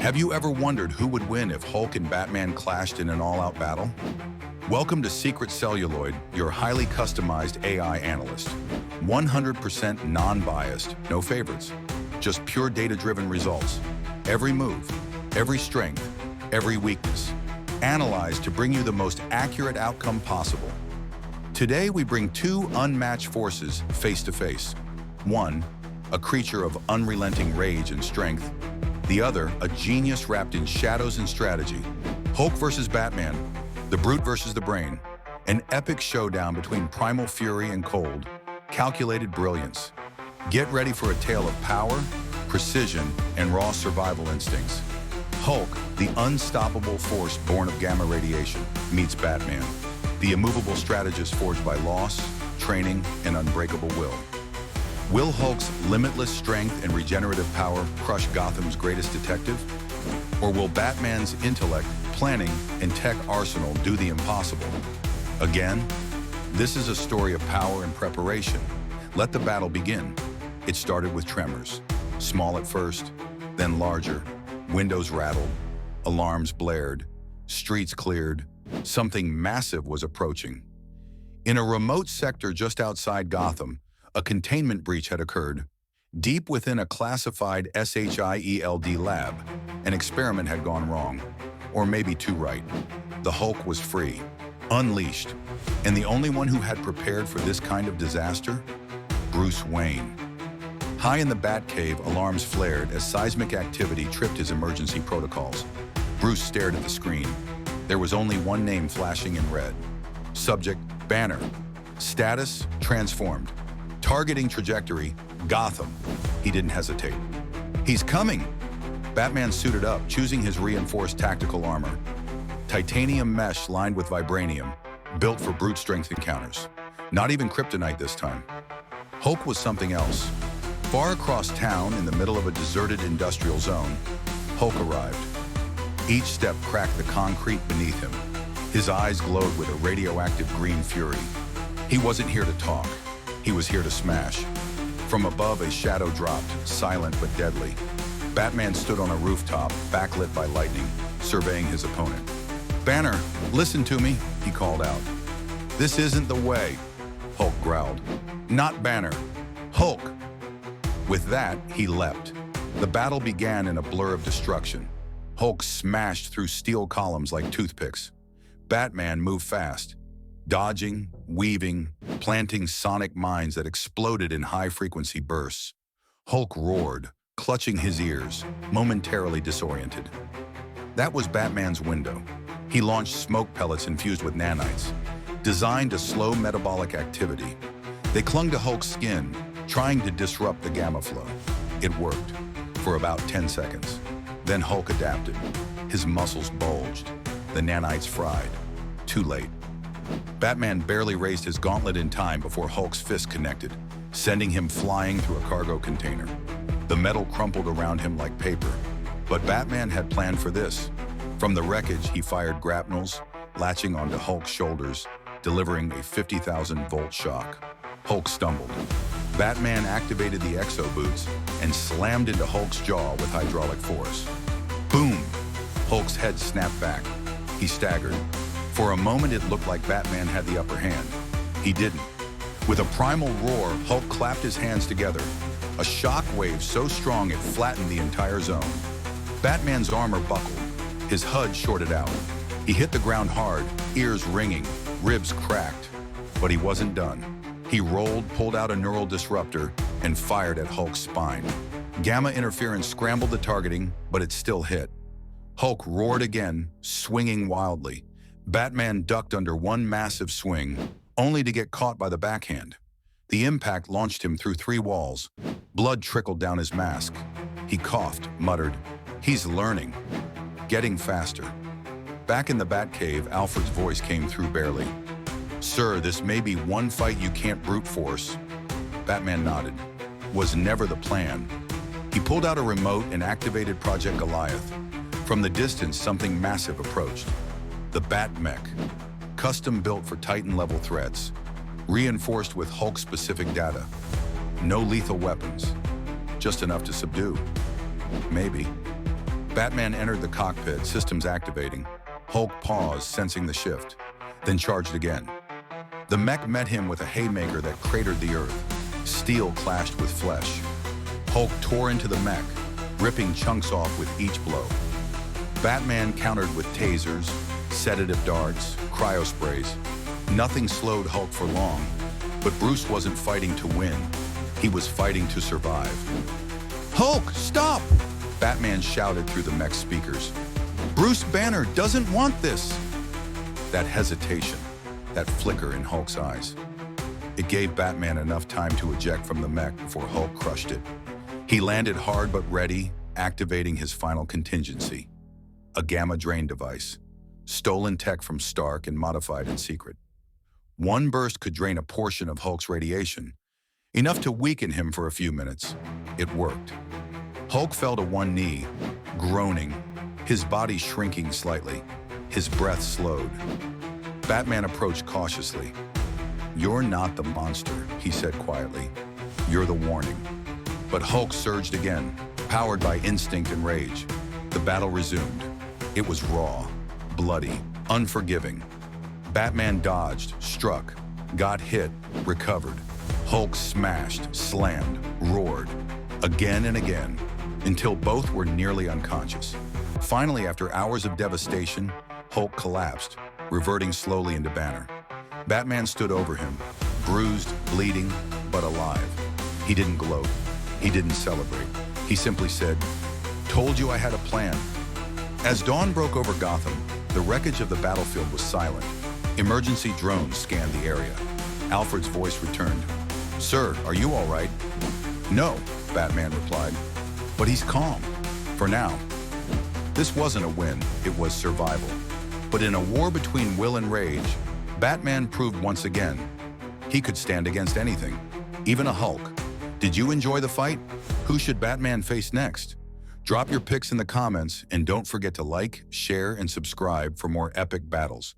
Have you ever wondered who would win if Hulk and Batman clashed in an all-out battle? Welcome to Secret Celluloid, your highly customized AI analyst. 100% non-biased, no favorites. Just pure data-driven results. Every move, every strength, every weakness. Analyzed to bring you the most accurate outcome possible. Today we bring two unmatched forces face to face. One, a creature of unrelenting rage and strength. The other, a genius wrapped in shadows and strategy. Hulk versus Batman, the brute versus the brain. An epic showdown between primal fury and cold, calculated brilliance. Get ready for a tale of power, precision, and raw survival instincts. Hulk, the unstoppable force born of gamma radiation, meets Batman, the immovable strategist forged by loss, training, and unbreakable will. Will Hulk's limitless strength and regenerative power crush Gotham's greatest detective? Or will Batman's intellect, planning, and tech arsenal do the impossible? Again, this is a story of power and preparation. Let the battle begin. It started with tremors. Small at first, then larger. Windows rattled, alarms blared, streets cleared. Something massive was approaching. In a remote sector just outside Gotham, a containment breach had occurred. Deep within a classified SHIELD lab, an experiment had gone wrong. Or maybe too right. The Hulk was free, unleashed, and the only one who had prepared for this kind of disaster? Bruce Wayne. High in the Batcave, alarms flared as seismic activity tripped his emergency protocols. Bruce stared at the screen. There was only one name flashing in red. Subject, Banner. Status, transformed. Targeting trajectory, Gotham. He didn't hesitate. He's coming! Batman suited up, choosing his reinforced tactical armor. Titanium mesh lined with vibranium, built for brute strength encounters. Not even kryptonite this time. Hulk was something else. Far across town, in the middle of a deserted industrial zone, Hulk arrived. Each step cracked the concrete beneath him. His eyes glowed with a radioactive green fury. He wasn't here to talk. He was here to smash. From above, a shadow dropped, silent but deadly. Batman stood on a rooftop, backlit by lightning, surveying his opponent. "Banner, listen to me," he called out. "This isn't the way," Hulk growled. "Not Banner. Hulk." With that, he leapt. The battle began in a blur of destruction. Hulk smashed through steel columns like toothpicks. Batman moved fast, dodging, weaving, planting sonic mines that exploded in high-frequency bursts. Hulk roared, clutching his ears, momentarily disoriented. That was Batman's window. He launched smoke pellets infused with nanites, designed to slow metabolic activity. They clung to Hulk's skin, trying to disrupt the gamma flow. It worked, for about 10 seconds. Then Hulk adapted. His muscles bulged, the nanites fried. Too late. Batman barely raised his gauntlet in time before Hulk's fist connected, sending him flying through a cargo container. The metal crumpled around him like paper. But Batman had planned for this. From the wreckage, he fired grapnels, latching onto Hulk's shoulders, delivering a 50,000-volt shock. Hulk stumbled. Batman activated the exo boots and slammed into Hulk's jaw with hydraulic force. Boom! Hulk's head snapped back. He staggered. For a moment, it looked like Batman had the upper hand. He didn't. With a primal roar, Hulk clapped his hands together. A shockwave so strong it flattened the entire zone. Batman's armor buckled. His HUD shorted out. He hit the ground hard, ears ringing, ribs cracked. But he wasn't done. He rolled, pulled out a neural disruptor, and fired at Hulk's spine. Gamma interference scrambled the targeting, but it still hit. Hulk roared again, swinging wildly. Batman ducked under one massive swing, only to get caught by the backhand. The impact launched him through 3 walls. Blood trickled down his mask. He coughed, muttered, "He's learning." Getting faster. Back in the Batcave, Alfred's voice came through barely. "Sir, this may be one fight you can't brute force." Batman nodded. Was never the plan. He pulled out a remote and activated Project Goliath. From the distance, something massive approached. The Bat-Mech, custom built for Titan-level threats, reinforced with Hulk-specific data. No lethal weapons, just enough to subdue. Maybe. Batman entered the cockpit, systems activating. Hulk paused, sensing the shift, then charged again. The mech met him with a haymaker that cratered the earth. Steel clashed with flesh. Hulk tore into the mech, ripping chunks off with each blow. Batman countered with tasers, sedative darts, cryosprays. Nothing slowed Hulk for long, but Bruce wasn't fighting to win. He was fighting to survive. "Hulk, stop!" Batman shouted through the mech speakers. "Bruce Banner doesn't want this!" That hesitation, that flicker in Hulk's eyes. It gave Batman enough time to eject from the mech before Hulk crushed it. He landed hard but ready, activating his final contingency. A gamma drain device, stolen tech from Stark and modified in secret. One burst could drain a portion of Hulk's radiation, enough to weaken him for a few minutes. It worked. Hulk fell to one knee, groaning, his body shrinking slightly. His breath slowed. Batman approached cautiously. "You're not the monster," he said quietly. "You're the warning." But Hulk surged again, powered by instinct and rage. The battle resumed. It was raw, bloody, unforgiving. Batman dodged, struck, got hit, recovered. Hulk smashed, slammed, roared, again and again, until both were nearly unconscious. Finally, after hours of devastation, Hulk collapsed, reverting slowly into Banner. Batman stood over him, bruised, bleeding, but alive. He didn't gloat. He didn't celebrate. He simply said, "Told you I had a plan." As dawn broke over Gotham, the wreckage of the battlefield was silent. Emergency drones scanned the area. Alfred's voice returned. "Sir, are you all right?" "No," Batman replied. "But he's calm. For now." This wasn't a win, it was survival. But in a war between will and rage, Batman proved once again he could stand against anything, even a Hulk. Did you enjoy the fight? Who should Batman face next? Drop your picks in the comments and don't forget to like, share, and subscribe for more epic battles.